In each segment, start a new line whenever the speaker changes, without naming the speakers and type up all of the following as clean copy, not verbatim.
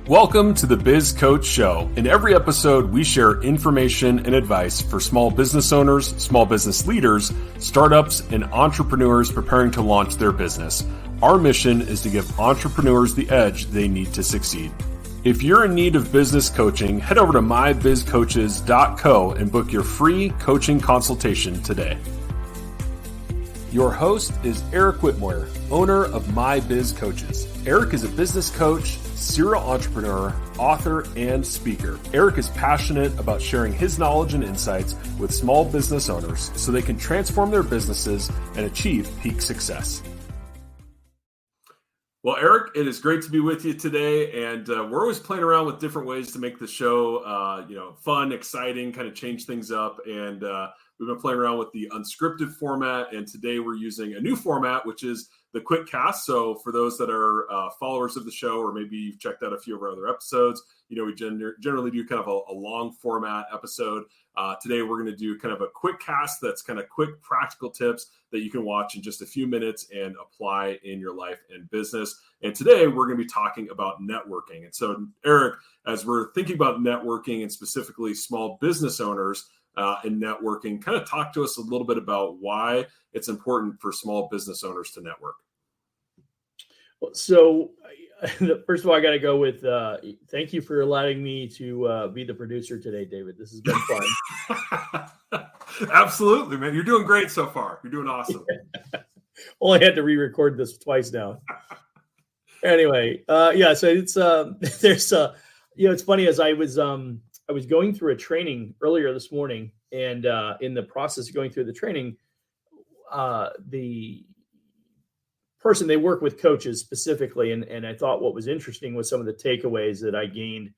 Welcome to the Biz Coach Show. In every episode, we share information and advice for small business owners, small business leaders, startups, and entrepreneurs preparing to launch their business. Our mission is to give entrepreneurs the edge they need to succeed. If you're in need of business coaching, head over to mybizcoaches.co and book your free coaching consultation today. Your host is Eric Whitmore, owner of My Biz Coaches. Eric is a business coach, serial entrepreneur, author, and speaker. Eric is passionate about sharing his knowledge and insights with small business owners so they can transform their businesses and achieve peak success. Well, Eric, it is great to be with you today, and we're always playing around with different ways to make the show, fun, exciting, kind of change things up, and we've been playing around with the unscripted format, and today we're using a new format, which is the quick cast. So for those that are followers of the show, or maybe you've checked out a few of our other episodes, we generally do kind of a long format episode. Today, we're going to do kind of a quick cast that's kind of quick practical tips that you can watch in just a few minutes and apply in your life and business. And today, we're going to be talking about networking. And so, Eric, as we're thinking about networking and specifically small business owners, in networking, kind of talk to us a little bit about why it's important for small business owners to network.
So, first of all, I got to go with thank you for allowing me to be the producer today, David. This has been fun.
Absolutely, man. You're doing great so far. You're doing awesome.
Only had to re-record this twice now. Anyway, so it's there's it's funny, as I was going through a training earlier this morning, and in the process of going through the training, the person, they work with coaches specifically, and I thought what was interesting was some of the takeaways that I gained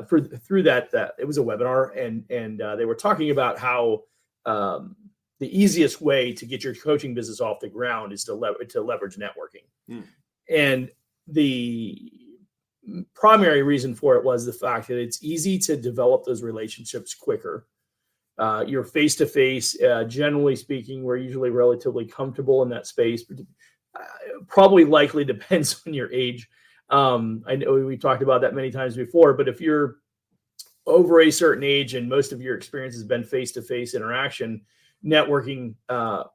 through that it was a webinar, and they were talking about how the easiest way to get your coaching business off the ground is to leverage networking. And the primary reason for it was the fact that it's easy to develop those relationships quicker. You're face-to-face, generally speaking, we're usually relatively comfortable in that space. Probably likely depends on your age. I know we talked about that many times before, but if you're over a certain age and most of your experience has been face-to-face interaction, networking,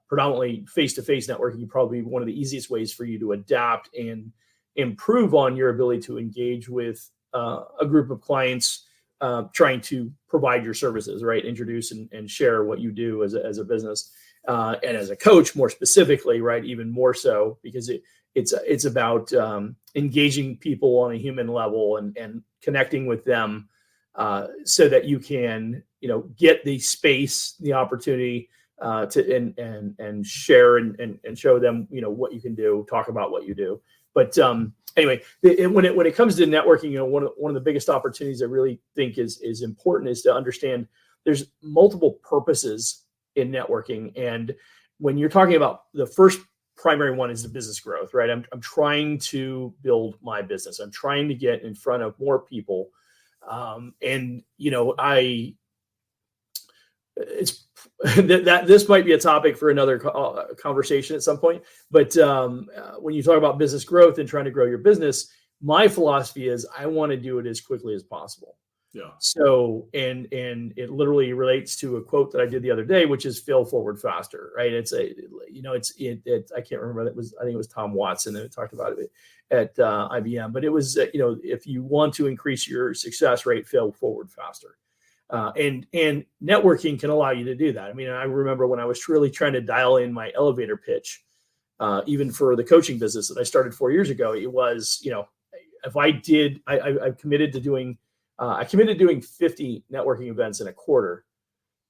predominantly face-to-face networking, probably one of the easiest ways for you to adapt and improve on your ability to engage with a group of clients trying to provide your services, right? Introduce and share what you do as a business. And as a coach, more specifically, right? Even more so, because it's about engaging people on a human level and connecting with them so that you can, get the space, the opportunity to and share and show them, what you can do, talk about what you do. But anyway, when it comes to networking, one of the biggest opportunities I really think is important is to understand there's multiple purposes in networking. And when you're talking about the first primary one is the business growth, right? I'm trying to build my business. I'm trying to get in front of more people. It's that this might be a topic for another conversation at some point. But when you talk about business growth and trying to grow your business, my philosophy is I want to do it as quickly as possible.
Yeah.
So, and it literally relates to a quote that I did the other day, which is fail forward faster, right? I can't remember. I think it was Tom Watson that talked about it at IBM, but it was, if you want to increase your success rate, fail forward faster. And networking can allow you to do that. I mean, I remember when I was really trying to dial in my elevator pitch, even for the coaching business that I started 4 years ago, it was, if I did, I committed to doing 50 networking events in a quarter.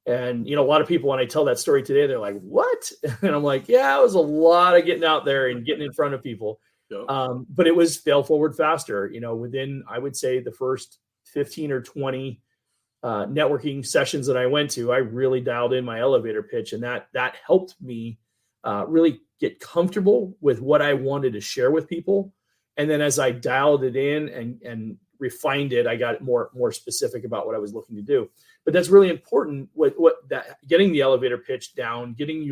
And, a lot of people, when I tell that story today, they're like, what? And I'm like, yeah, it was a lot of getting out there and getting in front of people.
Yep.
But it was fail forward faster, within, I would say, the first 15 or 20 networking sessions that I went to, I really dialed in my elevator pitch, and that helped me really get comfortable with what I wanted to share with people. And then as I dialed it in and refined it, I got more specific about what I was looking to do. But that's really important. What that getting the elevator pitch down, getting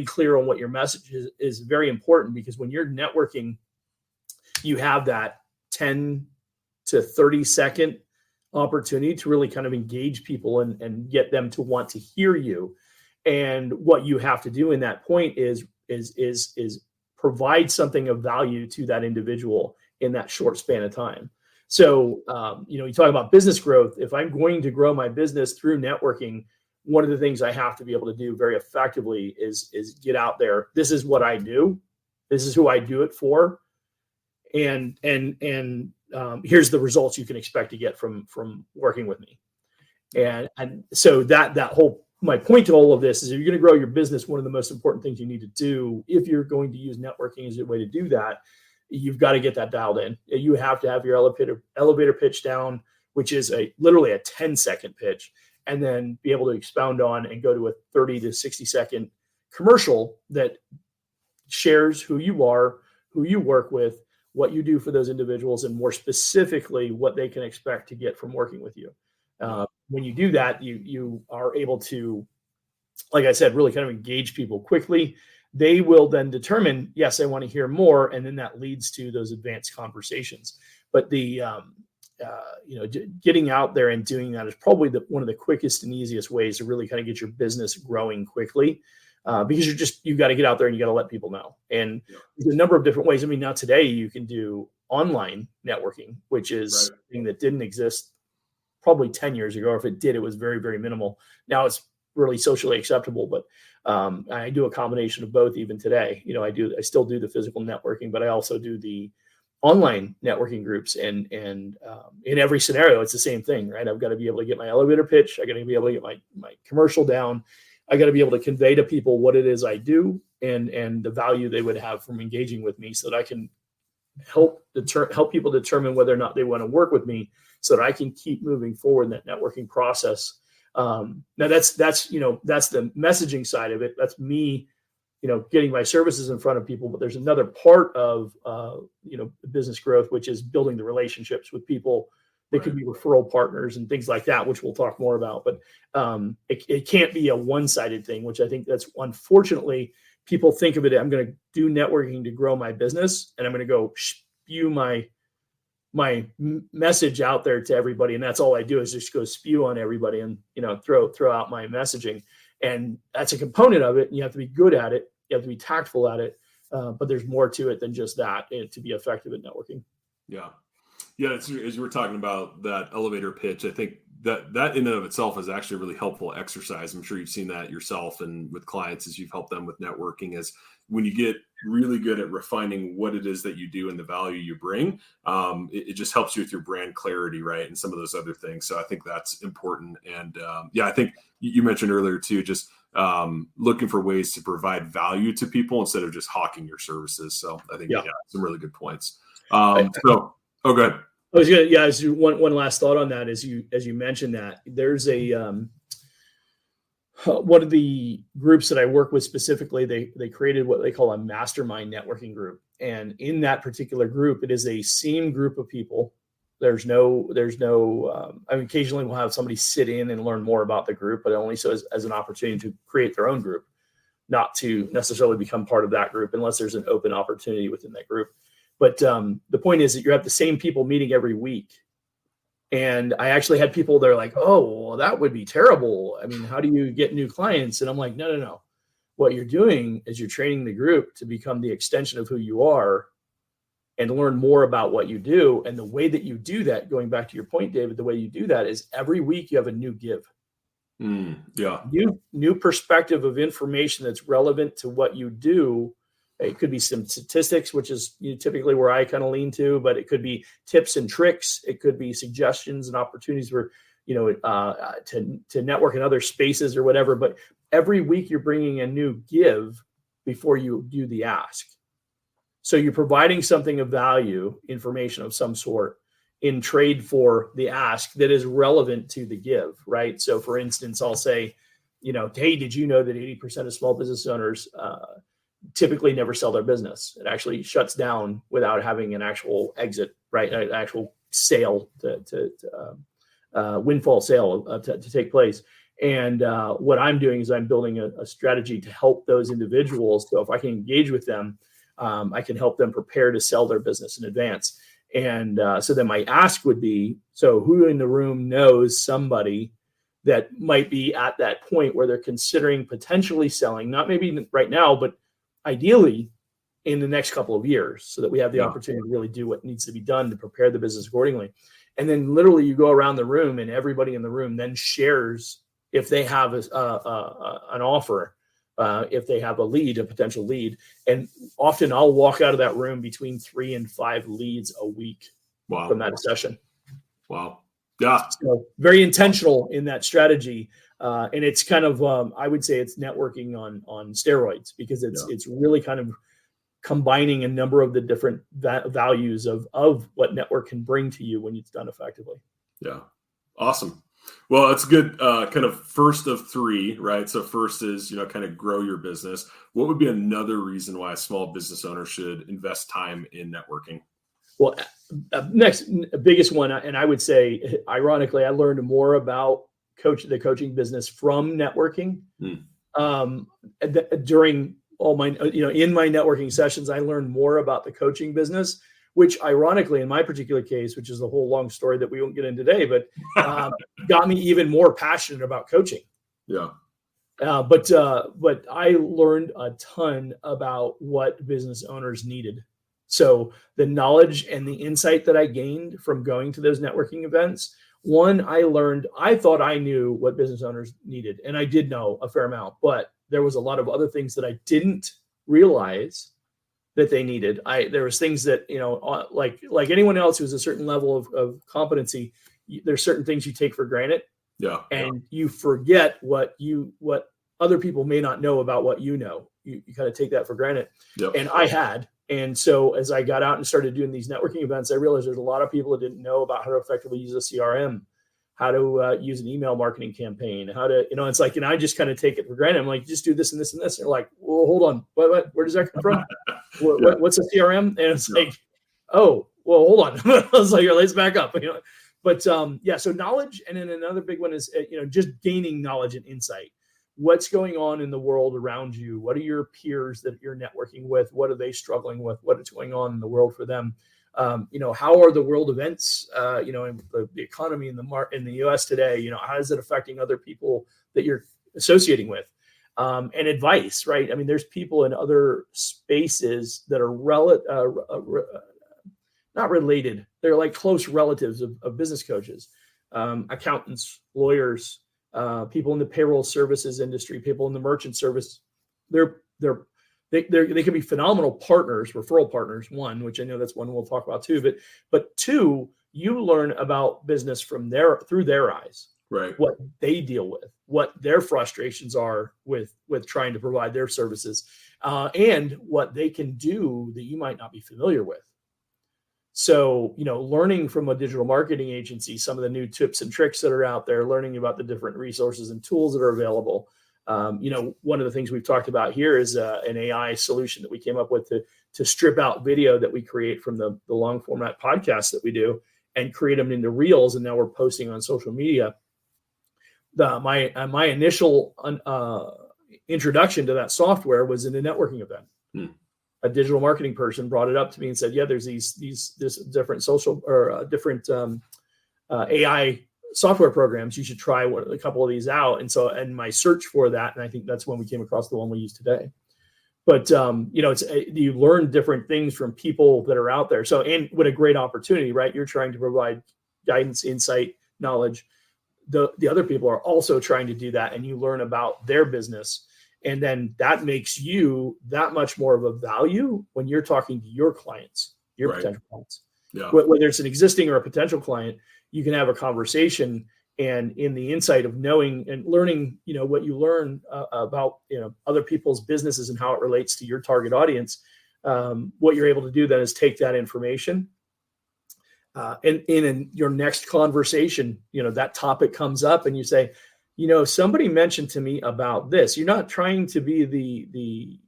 clear on what your message is very important, because when you're networking, you have that 10 to 30-second opportunity to really kind of engage people and get them to want to hear you. And what you have to do in that point is provide something of value to that individual in that short span of time. So, you talk about business growth. If I'm going to grow my business through networking, one of the things I have to be able to do very effectively is get out there. This is what I do. This is who I do it for. And here's the results you can expect to get from working with me. And so that whole, my point to all of this is, if you're going to grow your business, one of the most important things you need to do, if you're going to use networking as a way to do that, you've got to get that dialed in. You have to have your elevator pitch down, which is literally a 10-second pitch, and then be able to expound on and go to a 30 to 60-second commercial that shares who you are, who you work with, what you do for those individuals, and more specifically, what they can expect to get from working with you. When you do that, you are able to, like I said, really kind of engage people quickly. They will then determine, yes, I want to hear more. And then that leads to those advanced conversations. But getting out there and doing that is probably one of the quickest and easiest ways to really kind of get your business growing quickly. Because you've got to get out there and you got to let people know. And there's a number of different ways. I mean, now today you can do online networking, which is something that didn't exist probably 10 years ago. Or if it did, it was very, very minimal. Now it's really socially acceptable, but I do a combination of both even today. I still do the physical networking, but I also do the online networking groups. And in every scenario, it's the same thing, right? I've got to be able to get my elevator pitch. I got to be able to get my commercial down. I got to be able to convey to people what it is I do and the value they would have from engaging with me, so that I can help people determine whether or not they want to work with me, so that I can keep moving forward in that networking process. Now that's the messaging side of it. That's me, getting my services in front of people. But there's another part of, business growth, which is building the relationships with people. They could be referral partners and things like that, which we'll talk more about. But it can't be a one-sided thing, which I think that's, unfortunately, people think of it. I'm going to do networking to grow my business, and I'm going to go spew my message out there to everybody. And that's all I do, is just go spew on everybody and, throw out my messaging. And that's a component of it. And you have to be good at it. You have to be tactful at it. But there's more to it than just that to be effective at networking.
Yeah. Yeah, as you were talking about that elevator pitch, I think that in and of itself is actually a really helpful exercise. I'm sure you've seen that yourself and with clients as you've helped them with networking, is when you get really good at refining what it is that you do and the value you bring, it just helps you with your brand clarity, right? And some of those other things. So I think that's important. And I think you mentioned earlier too, just looking for ways to provide value to people instead of just hawking your services. So I think some really good points. Oh, go ahead.
I was gonna, as one last thought on that, as you mentioned that, there's one of the groups that I work with specifically, they created what they call a mastermind networking group. And in that particular group, it is a same group of people. There's no, occasionally we'll have somebody sit in and learn more about the group, but only so as an opportunity to create their own group, not to necessarily become part of that group unless there's an open opportunity within that group. But the point is that you have the same people meeting every week. And I actually had people, they're like, oh, well, that would be terrible. I mean, how do you get new clients? And I'm like, no. What you're doing is you're training the group to become the extension of who you are and to learn more about what you do. And the way that you do that, going back to your point, David, the way you do that is every week you have a new give. New perspective of information that's relevant to what you do. It could be some statistics, which is typically where I kind of lean to, but it could be tips and tricks. It could be suggestions and opportunities for, to network in other spaces or whatever. But every week you're bringing a new give before you do the ask. So you're providing something of value, information of some sort, in trade for the ask that is relevant to the give, right? So for instance, I'll say, hey, did you know that 80% of small business owners typically never sell their business? It actually shuts down without having an actual exit, right? An actual sale to windfall sale to take place. And what I'm doing is I'm building a strategy to help those individuals. So if I can engage with them, I can help them prepare to sell their business in advance. And so then my ask would be, so who in the room knows somebody that might be at that point where they're considering potentially selling, not maybe right now, but ideally in the next couple of years, so that we have the opportunity to really do what needs to be done to prepare the business accordingly. And then literally you go around the room and everybody in the room then shares if they have an offer, if they have a potential lead. And often I'll walk out of that room between 3 and 5 leads a week from that session.
Wow. Yeah.
So very intentional in that strategy. And it's kind of, I would say it's networking on steroids, because it's really kind of combining a number of the different values of what network can bring to you when it's done effectively.
Yeah. Awesome. Well, it's good. Kind of first of 3, right? So first is, kind of grow your business. What would be another reason why a small business owner should invest time in networking?
Well, next biggest one, and I would say, ironically, I learned more about the coaching business from networking. During all my, in my networking sessions, I learned more about the coaching business, which ironically, in my particular case, which is a whole long story that we won't get into today, but got me even more passionate about coaching.
Yeah.
But I learned a ton about what business owners needed. So the knowledge and the insight that I gained from going to those networking events, one, I thought I knew what business owners needed, and I did know a fair amount, but there was a lot of other things that I didn't realize that they needed. There was things that, like anyone else who's a certain level of competency, there's certain things you take for granted.
Yeah.
And you forget what other people may not know about what you know. You kind of take that for granted.
Yep.
And I had. And so as I got out and started doing these networking events, I realized there's a lot of people that didn't know about how to effectively use a CRM, how to use an email marketing campaign, how to, it's like, and I just kind of take it for granted. I'm like, just do this and this and this. And they're like, well, hold on. What, where does that come from? What's a CRM? And it's like, oh, well, hold on. I was like, let's back up. But so knowledge. And then another big one is, just gaining knowledge and insight. What's going on in the world around you? What are your peers that you're networking with? What are they struggling with? What is going on in the world for them? How are the world events, in the economy in the U.S. today? How is it affecting other people that you're associating with? And advice, right? I mean, there's people in other spaces that are not related. They're like close relatives of business coaches, accountants, lawyers, people in the payroll services industry, people in the merchant service. They can be phenomenal partners, referral partners, one, which I know that's one we'll talk about too, but two, you learn about business through their eyes,
right?
What they deal with, what their frustrations are with trying to provide their services, and what they can do that you might not be familiar with. So, learning from a digital marketing agency, some of the new tips and tricks that are out there, learning about the different resources and tools that are available. One of the things we've talked about here is an AI solution that we came up with to strip out video that we create from the long format podcasts that we do and create them into reels. And now we're posting on social media. My initial introduction to that software was in a networking event. A digital marketing person brought it up to me and said, yeah, there's this different social or different AI software programs. You should try a couple of these out. And my search for that, and I think that's when we came across the one we use today. But, you learn different things from people that are out there. So, and what a great opportunity, right? You're trying to provide guidance, insight, knowledge. The other people are also trying to do that, and you learn about their business. And then that makes you that much more of a value when you're talking to your clients, your potential clients.
Yeah.
Whether it's an existing or a potential client, you can have a conversation, and in the insight of knowing and learning, what you learn about, other people's businesses and how it relates to your target audience. What you're able to do then is take that information and in your next conversation, that topic comes up and you say, somebody mentioned to me about this. You're not trying to be the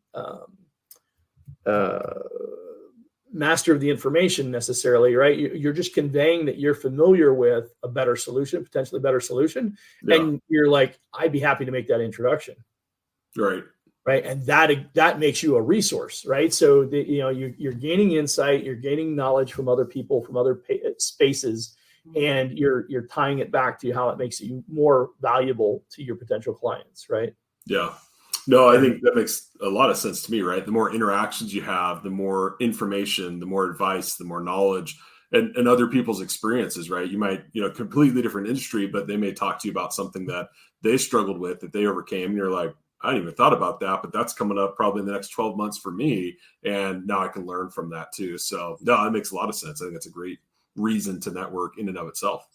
master of the information necessarily, right? You're just conveying that you're familiar with a better solution, potentially better solution. Yeah. And you're like, I'd be happy to make that introduction.
Right.
right? And that makes you a resource, right? So you're gaining insight, you're gaining knowledge from other people, from other spaces, and you're tying it back to how it makes you more valuable to your potential clients, right?
Yeah. No, I think that makes a lot of sense to me, right? The more interactions you have, the more information, the more advice, the more knowledge, and other people's experiences, right? You might, completely different industry, but they may talk to you about something that they struggled with, that they overcame. And you're like, I hadn't even thought about that, but that's coming up probably in the next 12 months for me. And now I can learn from that too. So no, that makes a lot of sense. I think that's a great reason to network in and of itself.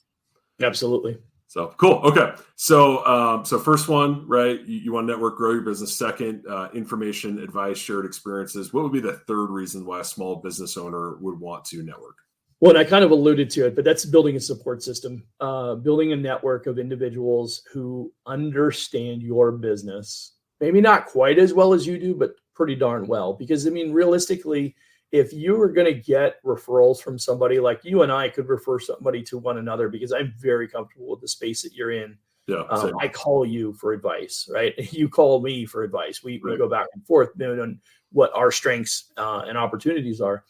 Absolutely.
So cool. Okay. So first one, right? You want to network, grow your business. Second, information, advice, shared experiences. What would be the third reason why a small business owner would want to network?
Well, and I kind of alluded to it, but that's building a support system, building a network of individuals who understand your business, maybe not quite as well as you do, but pretty darn well. Because realistically, if you are going to get referrals from somebody, like you and I could refer somebody to one another, because I'm very comfortable with the space that you're in.
Yeah,
I call you for advice, right? You call me for advice. We go back and forth on what our strengths and opportunities are.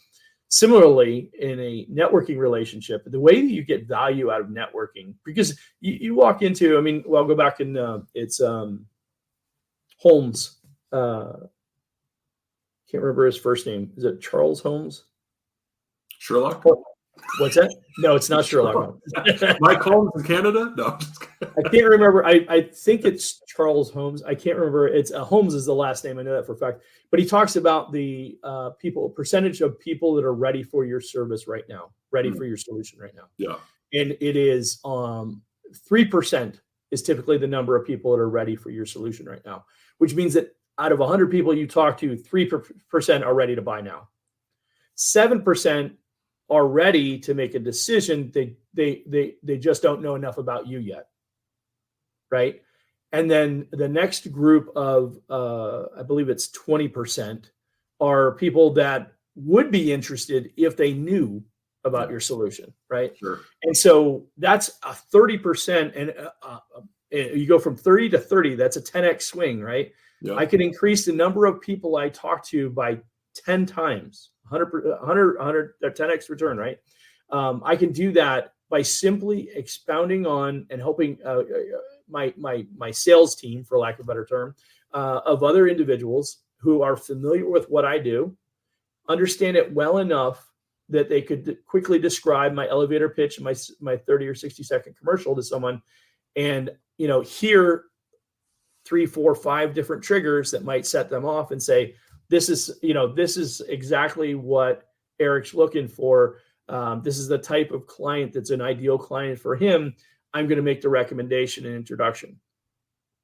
Similarly, in a networking relationship, the way that you get value out of networking, because you walk into, I'll go back and it's Holmes. Can't remember his first name. Is it Charles Holmes?
Sherlock?
What's that? No, it's not Sherlock Holmes.
Mike Holmes in Canada? No.
I can't remember. I think it's Charles Holmes. I can't remember. It's Holmes is the last name. I know that for a fact. But he talks about the percentage of people that are ready for your service right now, ready for your solution right now.
Yeah. And
it is 3% is typically the number of people that are ready for your solution right now, which means that out of 100 people you talk to, 3% are ready to buy now. 7% are ready to make a decision. They just don't know enough about you yet, right? And then the next group of, I believe it's 20%, are people that would be interested if they knew about your solution, right?
Sure.
And so that's a 30%, and you go from 30 to 30. That's a 10x swing, right? Yep. I can increase the number of people I talk to by 10 times, 100, 10x return, right? I can do that by simply expounding on and helping my sales team, for lack of a better term, of other individuals who are familiar with what I do, understand it well enough that they could quickly describe my elevator pitch, my 30 or 60 second commercial to someone, and hear 3, 4, 5 different triggers that might set them off and say, this is exactly what Eric's looking for. This is the type of client that's an ideal client for him. I'm going to make the recommendation and introduction.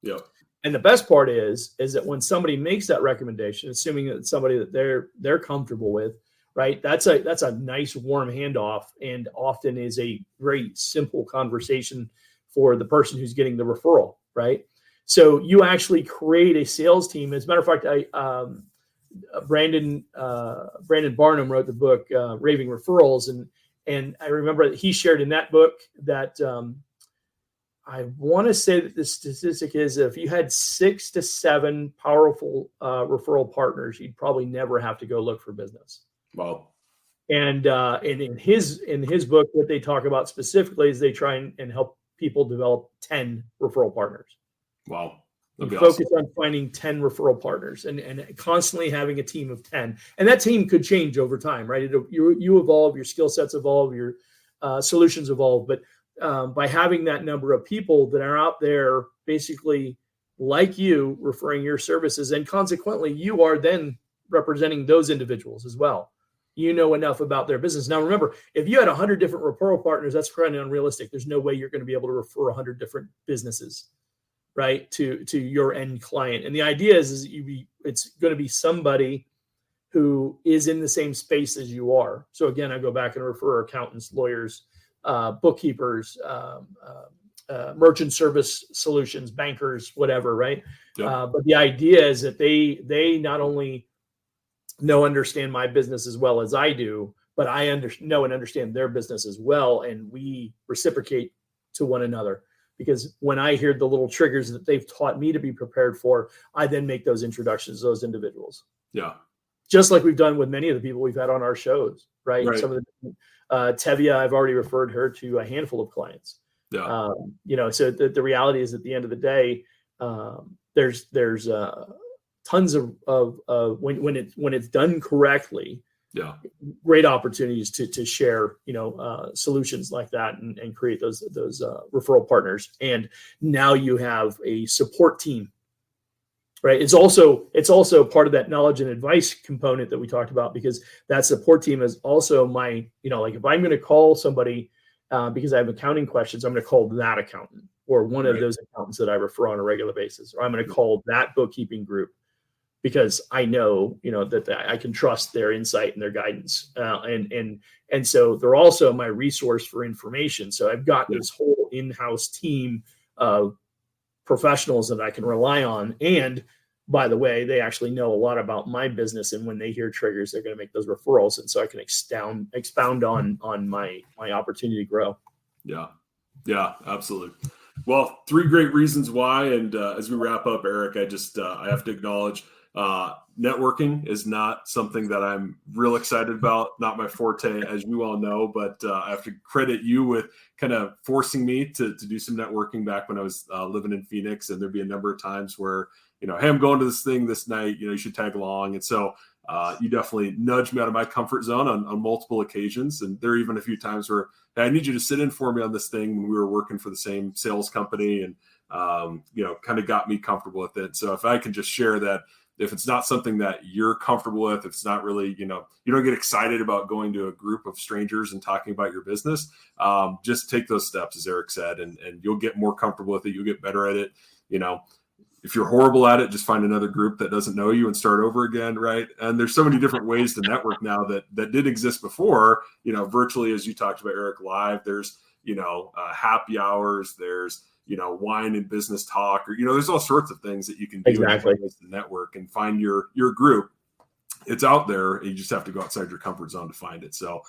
Yeah.
And the best part is that when somebody makes that recommendation, assuming that it's somebody that they're comfortable with, right? That's a nice warm handoff, and often is a very simple conversation for the person who's getting the referral, right? So you actually create a sales team. As a matter of fact, Brandon Barnum wrote the book Raving Referrals, and I remember that he shared in that book that I want to say that the statistic is if you had 6 to 7 powerful referral partners, you'd probably never have to go look for business.
Wow.
And in his book, what they talk about specifically is they try and help people develop 10 referral partners.
Wow.
Focus on finding 10 referral partners and constantly having a team of 10. And that team could change over time, right? You evolve, your skill sets evolve, your solutions evolve. But by having that number of people that are out there basically like you referring your services, and consequently you are then representing those individuals as well. You know enough about their business. Now, remember, if you had 100 different referral partners, that's kind of unrealistic. There's no way you're going to be able to refer 100 different businesses, right, to your end client. And the idea is it's going to be somebody who is in the same space as you are. So again, I go back and refer accountants, lawyers, bookkeepers, merchant service solutions, bankers, whatever, right? Yep. But the idea is that they not only understand my business as well as I do, but I know and understand their business as well, and we reciprocate to one another. because when I hear the little triggers that they've taught me to be prepared for, I then make those introductions to those individuals.
Yeah.
Just like we've done with many of the people we've had on our shows, right?
Right.
Some of the Tevia, I've already referred her to a handful of clients.
Yeah.
So the reality is, at the end of the day, there's tons of when it's done correctly,
Yeah.
great opportunities to share, solutions like that and create those referral partners. And now you have a support team, right? It's also part of that knowledge and advice component that we talked about, because that support team is also my, like if I'm going to call somebody because I have accounting questions, I'm going to call that accountant or one of those accountants that I refer on a regular basis, or I'm going to call that bookkeeping group, because I know, that I can trust their insight and their guidance. And so they're also my resource for information. So I've got this whole in-house team of professionals that I can rely on. And by the way, they actually know a lot about my business. And when they hear triggers, they're going to make those referrals. And so I can expound on my opportunity to grow.
Yeah. Yeah, absolutely. Well, 3 great reasons why. And as we wrap up, Eric, I have to acknowledge networking is not something that I'm real excited about, not my forte, as you all know, but I have to credit you with kind of forcing me to do some networking back when I was living in Phoenix. And there'd be a number of times where, hey, I'm going to this thing this night, you should tag along. And so you definitely nudged me out of my comfort zone on multiple occasions. And there are even a few times where, hey, I need you to sit in for me on this thing, when we were working for the same sales company, and, kind of got me comfortable with it. So if I can just share that, if it's not something that you're comfortable with, if it's not really, you don't get excited about going to a group of strangers and talking about your business, just take those steps, as Eric said, and you'll get more comfortable with it. You'll get better at it. If you're horrible at it, just find another group that doesn't know you and start over again, right? And there's so many different ways to network now that did exist before, virtually, as you talked about, Eric, live. There's, happy hours. There's, wine and business talk, or, there's all sorts of things that you can do
Exactly.
to network and find your group. It's out there. You just have to go outside your comfort zone to find it. So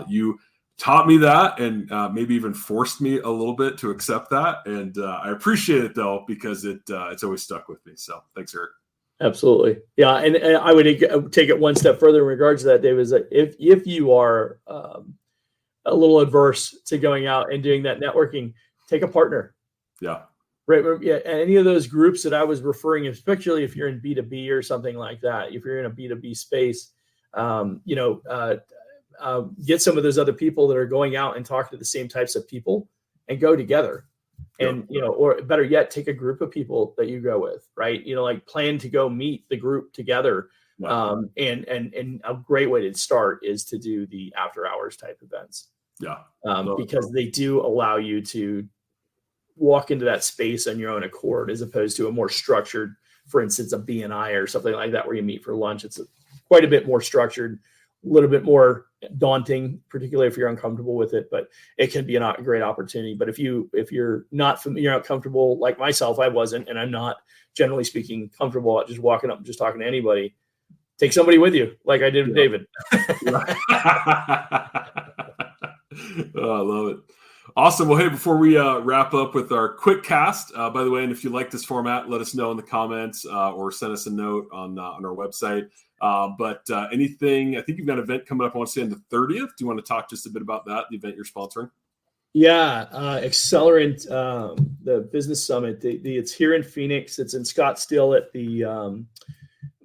you taught me that, and maybe even forced me a little bit to accept that. And I appreciate it, though, because it's always stuck with me. So thanks, Eric.
Absolutely. Yeah. And I would take it one step further in regards to that, Dave, is that if you are a little adverse to going out and doing that networking, take a partner.
Yeah.
Right. Yeah. Any of those groups that I was referring, especially if you're in B2B or something like that, if you're in a B2B space, get some of those other people that are going out and talk to the same types of people and go together. And, or better yet, take a group of people that you go with, right? Like plan to go meet the group together.
Yeah.
And a great way to start is to do the after hours type events.
Yeah.
Because they do allow you to walk into that space on your own accord, as opposed to a more structured, for instance, a BNI or something like that, where you meet for lunch. It's quite a bit more structured, a little bit more daunting, particularly if you're uncomfortable with it, but it can be a great opportunity. But if you're not familiar, you're not comfortable, like myself, I wasn't, and I'm not, generally speaking, comfortable at just walking up and just talking to anybody, take somebody with you, like I did with David.
Oh, I love it. Awesome. Well, hey, before we wrap up with our quick cast, by the way, and if you like this format, let us know in the comments or send us a note on our website. But anything, I think you've got an event coming up, I want to say on the 30th. Do you want to talk just a bit about that, the event you're sponsoring?
Yeah, Accelerant, the business summit. It's here in Phoenix. It's in Scottsdale at the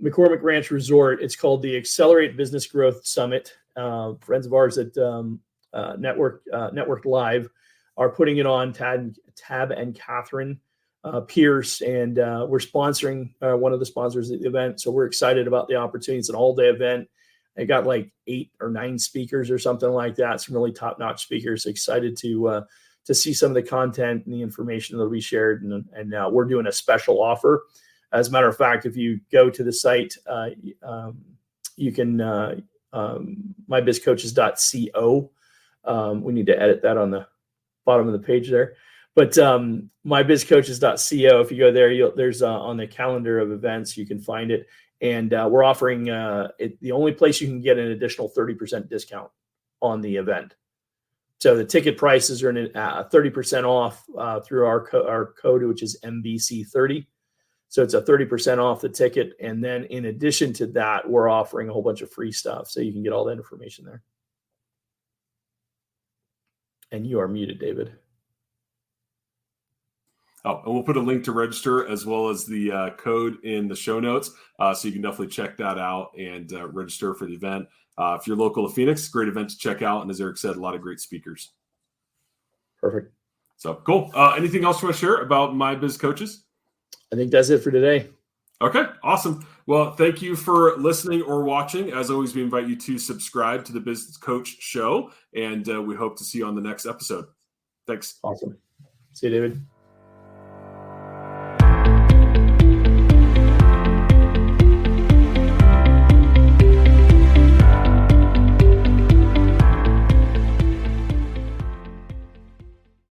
McCormick Ranch Resort. It's called the Accelerate Business Growth Summit. Friends of ours at Network Live are putting it on, Tab and Catherine Pierce, and we're sponsoring one of the sponsors of the event. So we're excited about the opportunity. It's an all-day event. They got like 8 or 9 speakers or something like that. Some really top-notch speakers. Excited to see some of the content and the information that'll be shared. And we're doing a special offer. As a matter of fact, if you go to the site, you can mybizcoaches.co. We need to edit that on the bottom of the page there. But mybizcoaches.co, if you go there, there's on the calendar of events, you can find it. And we're offering the only place you can get an additional 30% discount on the event. So the ticket prices are 30% off through our code, which is MBC30. So it's a 30% off the ticket. And then in addition to that, we're offering a whole bunch of free stuff. So you can get all that information there. And you are muted, David.
Oh, and we'll put a link to register as well as the code in the show notes. So you can definitely check that out and register for the event. If you're local to Phoenix, great event to check out. And as Eric said, a lot of great speakers.
Perfect.
So cool. Anything else you want to share about My Biz Coaches?
I think that's it for today.
Okay, awesome. Well, thank you for listening or watching. As always, we invite you to subscribe to the Business Coach Show, and we hope to see you on the next episode. Thanks.
Awesome. See you, David.